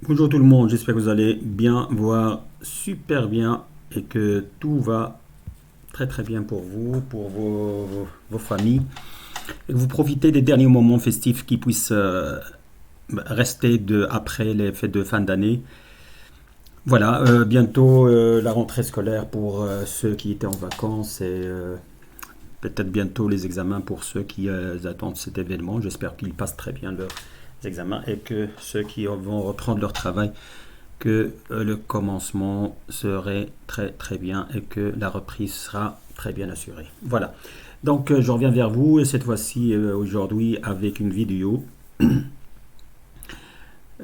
Bonjour tout le monde, j'espère que vous allez bien, voire super bien et que tout va très très bien pour vous, pour vos familles et que vous profitez des derniers moments festifs qui puissent rester après les fêtes de fin d'année. Voilà, bientôt la rentrée scolaire pour ceux qui étaient en vacances et peut-être bientôt les examens pour ceux qui attendent cet événement. J'espère qu'ils passent très bien leurs examens et que ceux qui vont reprendre leur travail que le commencement serait très très bien et que la reprise sera très bien assurée. Voilà. Donc je reviens vers vous et cette fois-ci aujourd'hui avec une vidéo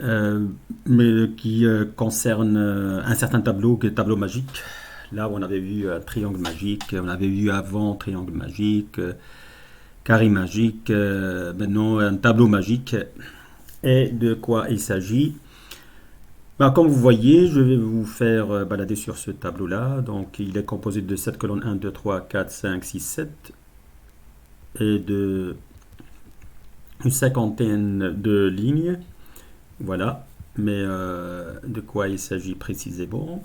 euh, mais qui concerne un certain tableau qui est le tableau magique. Là on avait vu un triangle magique, on avait vu avant triangle magique, carré magique, maintenant un tableau magique. Et de quoi il s'agit? Ben, comme vous voyez, je vais vous faire balader sur ce tableau-là. Donc, il est composé de 7 colonnes 1, 2, 3, 4, 5, 6, 7 et de une cinquantaine de lignes. Voilà. Mais de quoi il s'agit précisément?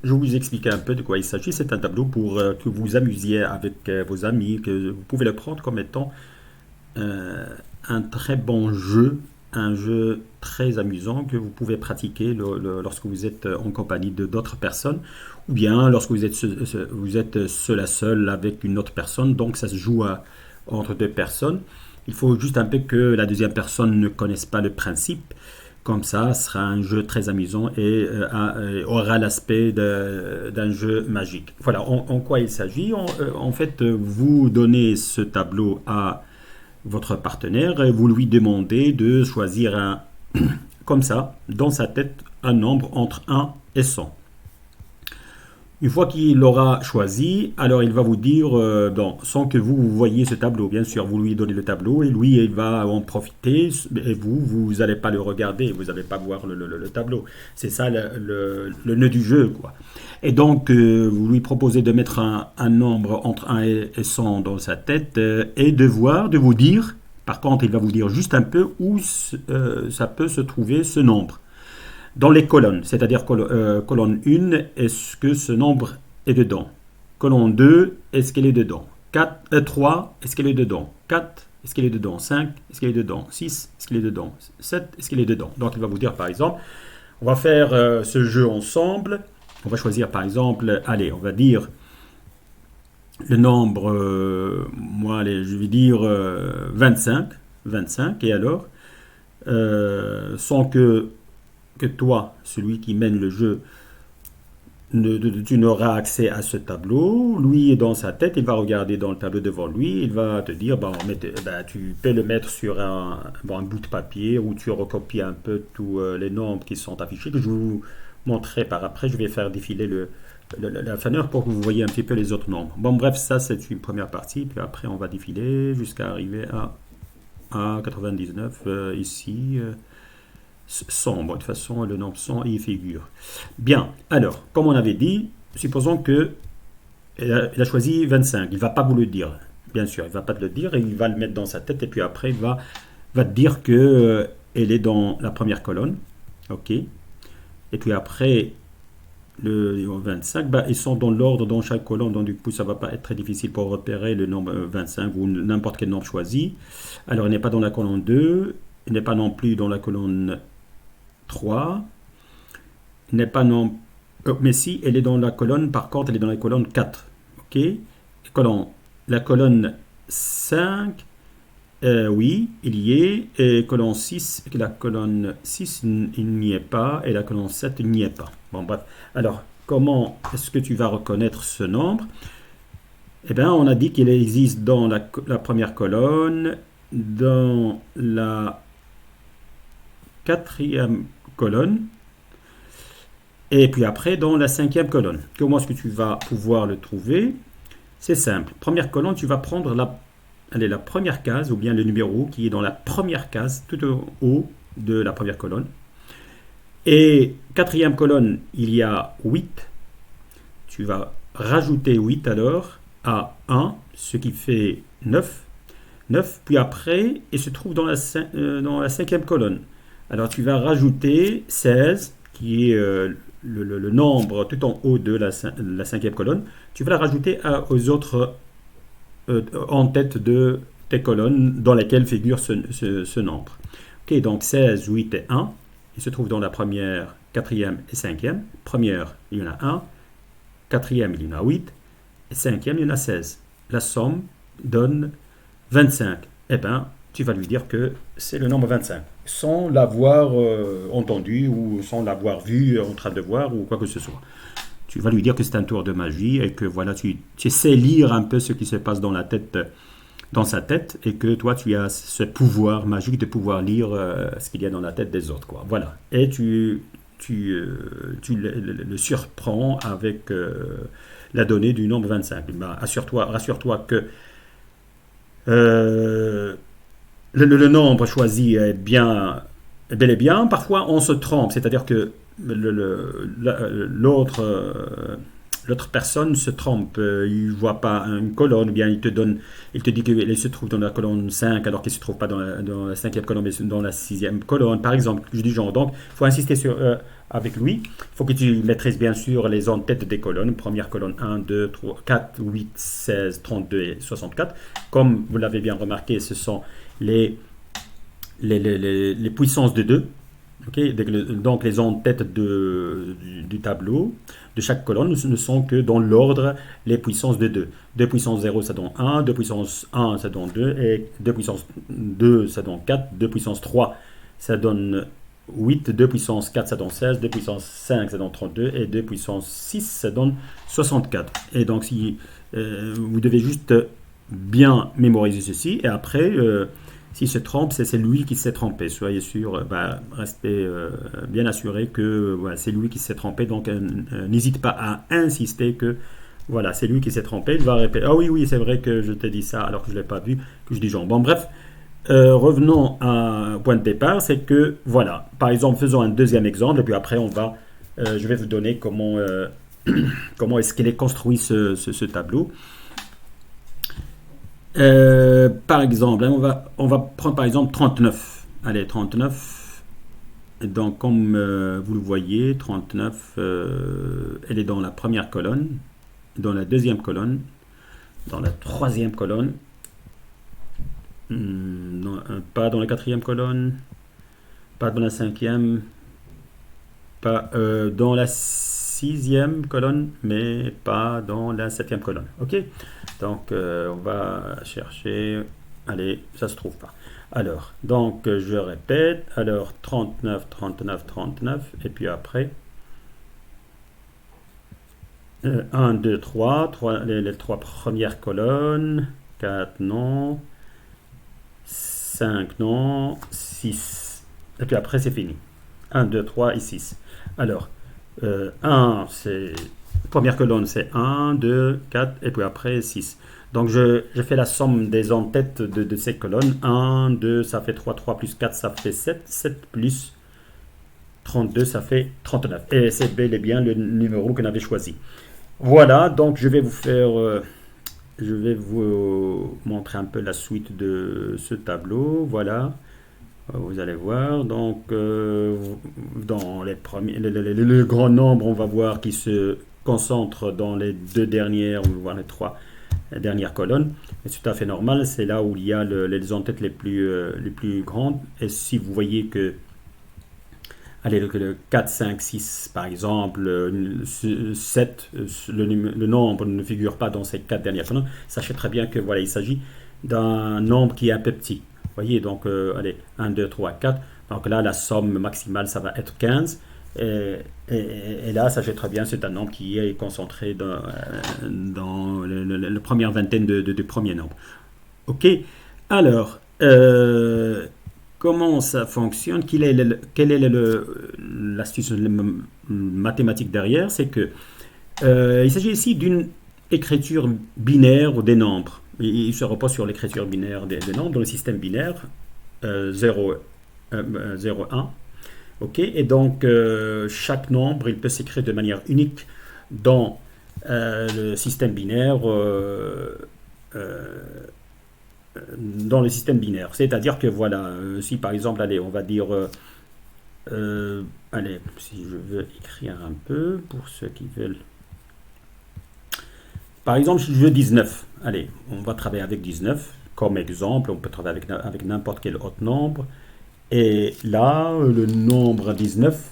Je vais vous expliquer un peu de quoi il s'agit. C'est un tableau pour que vous vous amusiez avec vos amis, que vous pouvez le prendre comme étant euh, un très bon jeu, un jeu très amusant que vous pouvez pratiquer lorsque vous êtes en compagnie de d'autres personnes ou bien lorsque vous êtes seul à seul avec une autre personne. Donc ça se joue entre deux personnes. Il faut juste un peu que la deuxième personne ne connaisse pas le principe. Comme ça, ce sera un jeu très amusant et aura l'aspect d'un jeu magique. Voilà, en quoi il s'agit. En fait, vous donnez ce tableau à votre partenaire et vous lui demandez de choisir comme ça, dans sa tête, un nombre entre 1 et 100. Une fois qu'il l'aura choisi, alors il va vous dire, sans que vous voyez ce tableau, bien sûr, vous lui donnez le tableau et lui, il va en profiter et vous n'allez pas le regarder, vous n'allez pas voir le tableau. C'est ça le nœud du jeu, quoi. Et donc, vous lui proposez de mettre un nombre entre 1 et 100 dans sa tête et de vous dire, par contre, il va vous dire juste un peu où ça peut se trouver ce nombre dans les colonnes, c'est-à-dire colonne 1, est-ce que ce nombre est dedans? Colonne 2, est-ce qu'elle est dedans? 4, 3, est-ce qu'elle est dedans? 4, est-ce qu'elle est dedans? 5, est-ce qu'elle est dedans? 6, est-ce qu'elle est dedans? 7, est-ce qu'elle est dedans? Donc il va vous dire par exemple, on va faire ce jeu ensemble, on va choisir par exemple, allez, on va dire le nombre, moi allez, je vais dire 25, 25, et alors, sans que toi, celui qui mène le jeu, tu n'auras accès à ce tableau. Lui, dans sa tête, il va regarder dans le tableau devant lui. Il va te dire, tu peux le mettre sur un bout de papier où tu recopies un peu tous les nombres qui sont affichés, que je vous montrerai par après. Je vais faire défiler la faneur pour que vous voyez un petit peu les autres nombres. Bon, bref, ça, c'est une première partie. Puis après, on va défiler jusqu'à arriver à 99 ici. 100, bon, de toute façon, le nombre 100 y figure. Bien, alors, comme on avait dit, supposons que il a choisi 25. Il ne va pas vous le dire, bien sûr, il ne va pas te le dire, et il va le mettre dans sa tête, et puis après, va te dire que elle est dans la première colonne. OK. Et puis après, le 25, ils sont dans l'ordre dans chaque colonne, donc du coup, ça ne va pas être très difficile pour repérer le nombre 25 ou n'importe quel nombre choisi. Alors, il n'est pas dans la colonne 2, il n'est pas non plus dans la colonne 3, n'est pas non. Mais si, elle est dans la colonne, par contre, elle est dans la colonne 4. OK. La colonne 5, oui, il y est. Et colonne 6, la colonne 6, il n'y est pas. Et la colonne 7, il n'y est pas. Bon, bref. Alors, comment est-ce que tu vas reconnaître ce nombre? Eh bien, on a dit qu'il existe dans la première colonne, dans la quatrième colonne, et puis après dans la cinquième colonne. Comment est-ce que tu vas pouvoir le trouver? C'est simple. Première colonne, tu vas prendre la première case, ou bien le numéro qui est dans la première case, tout au haut de la première colonne. Et quatrième colonne, il y a 8. Tu vas rajouter 8 alors à 1, ce qui fait 9. 9, puis après, il se trouve dans la cinquième colonne. Alors tu vas rajouter 16, qui est le nombre tout en haut de la cinquième colonne. Tu vas la rajouter aux autres en tête de tes colonnes dans lesquelles figure ce nombre. Ok, donc 16, 8 et 1. Il se trouve dans la première, quatrième et cinquième. Première, il y en a 1. Quatrième, il y en a 8. Et cinquième, il y en a 16. La somme donne 25. Eh bien, tu vas lui dire que c'est le nombre 25, sans l'avoir entendu ou sans l'avoir vu en train de voir ou quoi que ce soit. Tu vas lui dire que c'est un tour de magie et que voilà, tu sais lire un peu ce qui se passe dans dans sa tête, et que toi tu as ce pouvoir magique de pouvoir lire ce qu'il y a dans la tête des autres, quoi. Voilà. Et tu le surprends avec la donnée du nombre 25. Ben, rassure-toi que euh, le nombre choisi est bien, bel et bien. Parfois, on se trompe, c'est-à-dire que l'autre personne se trompe. Il ne voit pas une colonne, ou bien il te dit qu'il se trouve dans la colonne 5 alors qu'il ne se trouve pas dans la cinquième colonne, mais dans la sixième colonne, par exemple. Je dis genre. Donc, il faut insister avec lui. Il faut que tu maîtrises bien sûr les en-têtes des colonnes. Première colonne 1, 2, 3, 4, 8, 16, 32 et 64. Comme vous l'avez bien remarqué, ce sont les puissances de 2. Okay, donc les en-têtes du tableau de chaque colonne ne sont que dans l'ordre les puissances de 2. 2 puissance 0 ça donne 1, 2 puissance 1 ça donne 2, et 2 puissance 2 ça donne 4, 2 puissance 3 ça donne 8, 2 puissance 4 ça donne 16, 2 puissance 5 ça donne 32, et 2 puissance 6 ça donne 64. Et donc si vous devez juste bien mémoriser ceci, et après s'il se trompe, c'est lui qui s'est trompé. Soyez sûr, restez bien assuré que c'est lui qui s'est trompé. Donc, n'hésite pas à insister que voilà, c'est lui qui s'est trompé. Il va répéter: ah oui, oui, c'est vrai que je t'ai dit ça alors que je ne l'ai pas vu, que je dis genre. Bon, bref, revenons à un point de départ. C'est que voilà, par exemple, faisons un deuxième exemple, et puis après, je vais vous donner comment est-ce qu'il est construit ce tableau. Par exemple, hein, on va prendre par exemple 39. Allez, 39. Donc, comme vous le voyez, 39, elle est dans la première colonne, dans la deuxième colonne, dans la troisième colonne, pas dans la quatrième colonne, pas dans la cinquième, pas dans la sixième colonne, mais pas dans la septième colonne. Ok? Donc, on va chercher. Allez, ça se trouve pas. Alors, donc, je répète. Alors, 39, 39, 39. Et puis après, 1, 2, 3. Les trois premières colonnes. 4, non. 5, non. 6. Et puis après, c'est fini. 1, 2, 3 et 6. Alors, 1, c'est... Première colonne, c'est 1, 2, 4, et puis après 6. Donc, je fais la somme des en-têtes de ces colonnes. 1, 2, ça fait 3, 3 plus 4, ça fait 7. 7 plus 32, ça fait 39. Et c'est bel et bien le numéro qu'on avait choisi. Voilà, donc je vais vous montrer un peu la suite de ce tableau. Voilà. Vous allez voir, donc dans les premiers, le grand nombre, on va voir qui se concentre dans les deux dernières, on va voir les trois dernières colonnes. C'est tout à fait normal, c'est là où il y a les en-têtes les plus grandes. Et si vous voyez que, allez, le 4, 5, 6 par exemple, 7, le nombre ne figure pas dans ces quatre dernières colonnes, sachez très bien que voilà, il s'agit d'un nombre qui est un peu petit. Vous voyez, donc, allez, 1, 2, 3, 4. Donc là, la somme maximale, ça va être 15. Et là, sachez très bien, c'est un nombre qui est concentré dans la première vingtaine de premiers nombres. OK? Alors, comment ça fonctionne? Quelle est l'astuce mathématique derrière? C'est que il s'agit ici d'une écriture binaire des nombres. Il se repose sur l'écriture binaire des nombres dans le système binaire 0, 1. Ok, et donc chaque nombre il peut s'écrire de manière unique dans le système binaire. Dans le système binaire, c'est-à-dire que voilà, si par exemple, allez, on va dire Allez, si je veux écrire un peu pour ceux qui veulent. Par exemple, si je veux 19, allez, on va travailler avec 19 comme exemple. On peut travailler avec n'importe quel autre nombre. Et là, le nombre 19,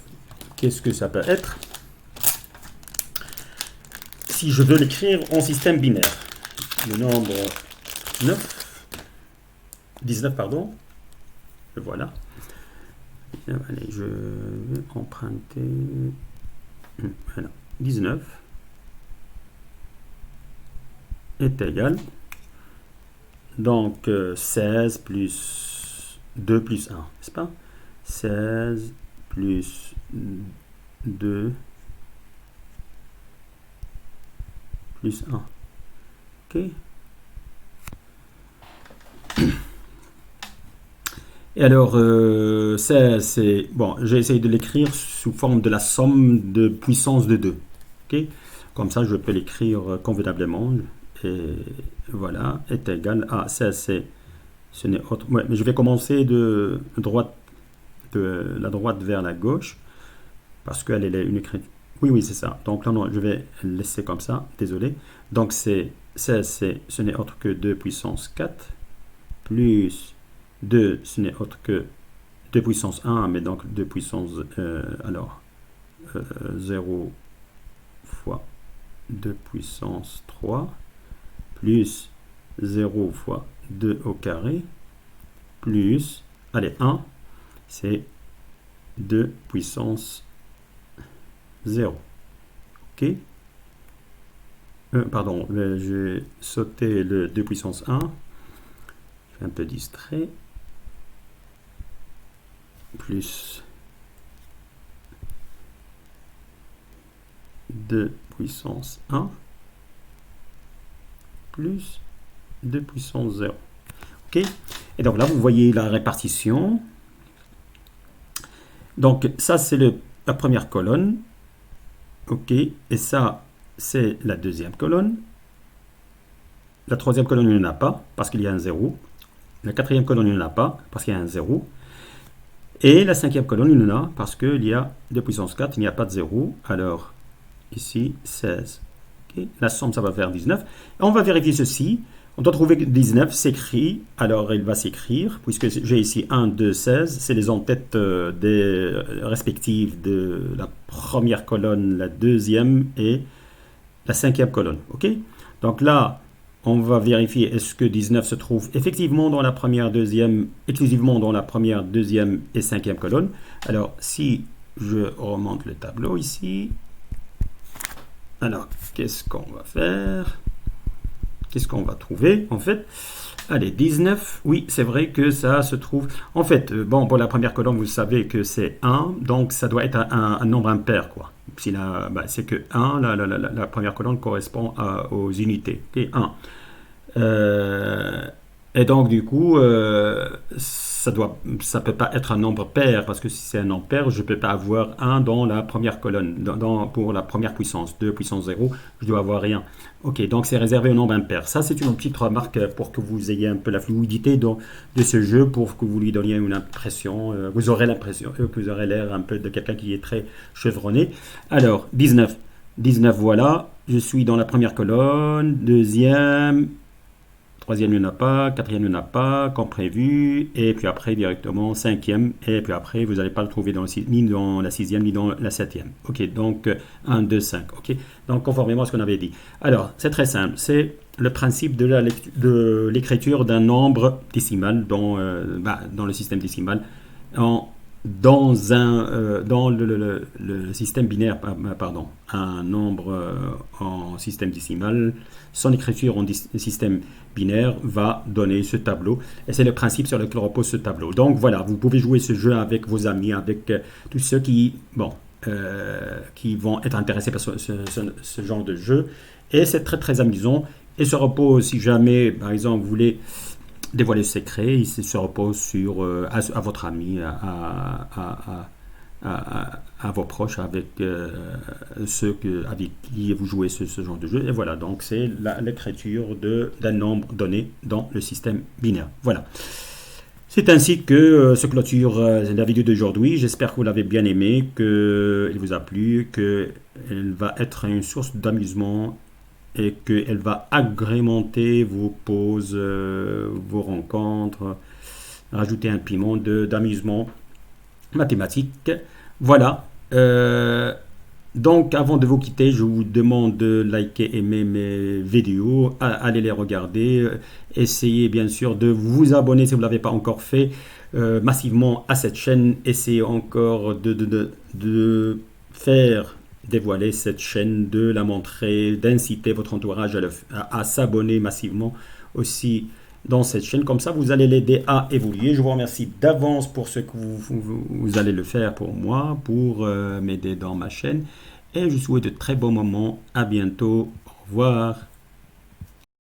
qu'est-ce que ça peut être? Si je veux l'écrire en système binaire, le nombre 19, pardon, voilà. Allez, je vais emprunter, voilà, 19 est égal, donc 16 plus 2 plus 1, n'est-ce pas? 16 plus 2 plus 1. Ok. Et alors, c'est bon, j'ai essayé de l'écrire sous forme de la somme de puissance de 2. Ok. Comme ça, je peux l'écrire convenablement. Et voilà, est égal à 16, ce n'est autre. Ouais, mais je vais commencer de la droite vers la gauche, parce qu'elle est une écriture. Oui, oui, c'est ça. Donc là, non, je vais laisser comme ça, désolé. Donc c'est 16, ce n'est autre que 2 puissance 4, plus 2, ce n'est autre que 2 puissance 1, mais donc 2 puissance, 0 fois 2 puissance 3, plus 0 fois 2 au carré, plus, allez, 1, c'est 2 puissance 0. Ok. Pardon, j'ai sauté le 2 puissance 1. Je suis un peu distrait. Plus 2 puissance 1 plus 2 puissance 0. Ok. Et donc là, vous voyez la répartition. Donc ça, c'est la première colonne. Ok. Et ça, c'est la deuxième colonne. La troisième colonne, il n'y en a pas, parce qu'il y a un 0. La quatrième colonne, il n'y en a pas, parce qu'il y a un 0. Et la cinquième colonne, il y en a, parce qu'il y a 2 puissance 4, il n'y a pas de 0. Alors, ici, 16. Okay. La somme, ça va faire 19. Et on va vérifier ceci. On doit trouver que 19 s'écrit. Alors, il va s'écrire, puisque j'ai ici 1, 2, 16. C'est les en-têtes respectives de la première colonne, la deuxième et la cinquième colonne. Ok. Donc là, on va vérifier est-ce que 19 se trouve effectivement dans la première, deuxième, exclusivement dans la première, deuxième et cinquième colonne. Alors, si je remonte le tableau ici, alors, qu'est-ce qu'on va faire? Qu'est-ce qu'on va trouver? En fait, allez, 19, oui, c'est vrai que ça se trouve... En fait, bon, pour la première colonne, vous savez que c'est 1, donc ça doit être un nombre impair, quoi. Si c'est que 1, la première colonne correspond aux unités. Okay, 1. Et donc, du coup, ça peut pas être un nombre pair, parce que si c'est un nombre pair, je peux pas avoir 1 dans la première colonne, pour la première puissance. 2 puissance 0, je dois avoir rien. Ok, donc c'est réservé au nombre impair. Ça, c'est une petite remarque pour que vous ayez un peu la fluidité de ce jeu, pour que vous lui donniez une impression, vous aurez l'impression que vous aurez l'air un peu de quelqu'un qui est très chevronné. Alors, 19, voilà, je suis dans la première colonne, deuxième, troisième, il n'y en a pas, quatrième, il n'y en a pas, comme prévu, et puis après directement cinquième, et puis après vous n'allez pas le trouver ni dans la sixième, ni dans la septième. Ok, donc 1, 2, 5. Ok, donc conformément à ce qu'on avait dit. Alors, c'est très simple, c'est le principe de l'écriture d'un nombre décimal dans le système décimal, dans le système binaire, pardon, un nombre en système décimal, son écriture en système binaire va donner ce tableau. Et c'est le principe sur lequel repose ce tableau. Donc voilà, vous pouvez jouer ce jeu avec vos amis, avec tous ceux qui vont être intéressés par ce genre de jeu. Et c'est très très amusant. Et se repose, si jamais, par exemple, vous voulez dévoiler le secret, il se repose sur à votre ami, à vos proches, avec ceux avec qui vous jouez ce genre de jeu. Et voilà, donc c'est l'écriture d'un nombre donné dans le système binaire. Voilà. C'est ainsi que se clôture la vidéo d'aujourd'hui. J'espère que vous l'avez bien aimé, qu'elle vous a plu, qu'elle va être une source d'amusement et qu'elle va agrémenter vos pauses, vos rencontres, rajouter un piment d'amusement mathématique. Voilà. Donc, avant de vous quitter, je vous demande de liker, aimer mes vidéos, allez les regarder, essayez bien sûr de vous abonner si vous ne l'avez pas encore fait massivement à cette chaîne. Essayez encore de faire dévoiler cette chaîne, de la montrer, d'inciter votre entourage à s'abonner massivement aussi dans cette chaîne. Comme ça, vous allez l'aider à évoluer. Je vous remercie d'avance pour ce que vous allez le faire pour moi, pour m'aider dans ma chaîne. Et je vous souhaite de très bons moments. À bientôt. Au revoir.